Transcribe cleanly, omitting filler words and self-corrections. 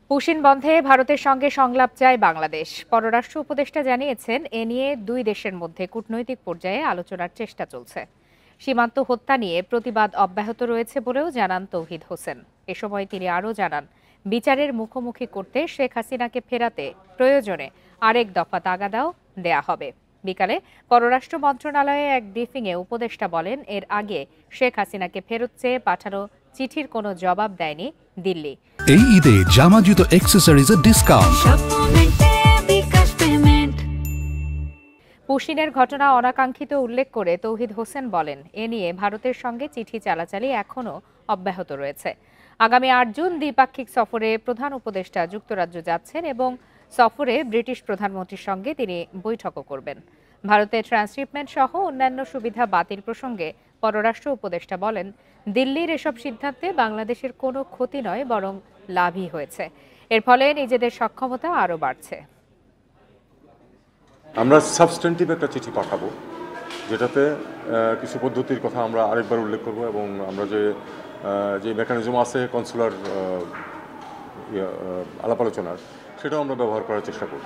Push in বন্ধে ভারতের সঙ্গে সংলাপ চায় বাংলাদেশ। পররাষ্ট্র উপদেষ্টা জানিয়েছেন, এ নিয়ে দুই দেশের মধ্যে কূটনৈতিক পর্যায়ে আলোচনার চেষ্টা চলছে। সীমান্ত হত্যা নিয়ে প্রতিবাদ অব্যাহত রয়েছে বলেও জানান তৌহিদ হোসেন। এ সময় তিনি আরও জানান, বিচারের মুখোমুখি করতে শেখ হাসিনাকে ফেরাতে প্রয়োজনে আরেক দফা তাগাদাও দেয়া হবে। বিকালে পররাষ্ট্র মন্ত্রণালয়ে এক ব্রিফিংয়ে উপদেষ্টা বলেন, এর আগে শেখ হাসিনাকে ফেরত চেয়ে পাঠানো চিঠির কোনো জবাব দেয়নি দিল্লি। এই ঈদে জামা জুতো অ্যাক্সেসরিজের ডিসকাউন্ট। পুশিনের ঘটনা অনাকাঙ্ক্ষিত উল্লেখ করে তৌহিদ হোসেন বলেন, এ নিয়ে ভারতের সঙ্গে চিঠি চালাচালি এখনও অব্যাহত রয়েছে। আগামী ৮ জুন দ্বিপাক্ষিক সফরে প্রধান উপদেষ্টা যুক্তরাজ্য যাচ্ছেন এবং সফরে ব্রিটিশ প্রধানমন্ত্রীর সঙ্গে তিনি বৈঠকও করবেন। ভারতের ট্রান্সশিপমেন্ট সহ অন্যান্য সুবিধা বাতিল প্রসঙ্গে পররাষ্ট্র উপদেষ্টা বলেন, দিল্লির এসব সিদ্ধান্তে বাংলাদেশের কোনো ক্ষতি নয়, বরং লাভই হয়েছে। এর ফলে নিজেদের সক্ষমতা আরও বাড়ছে। আমরা সাবস্টেন্টিভ একটা চিঠি পাঠাবো, যেটাতে কিছু পদ্ধতির কথা আমরা আরেকবার উল্লেখ করব এবং আমরা যে মেকানিজম আছে কনসুলার আলাপ আলোচনার, সেটাও আমরা ব্যবহার করার চেষ্টা করব।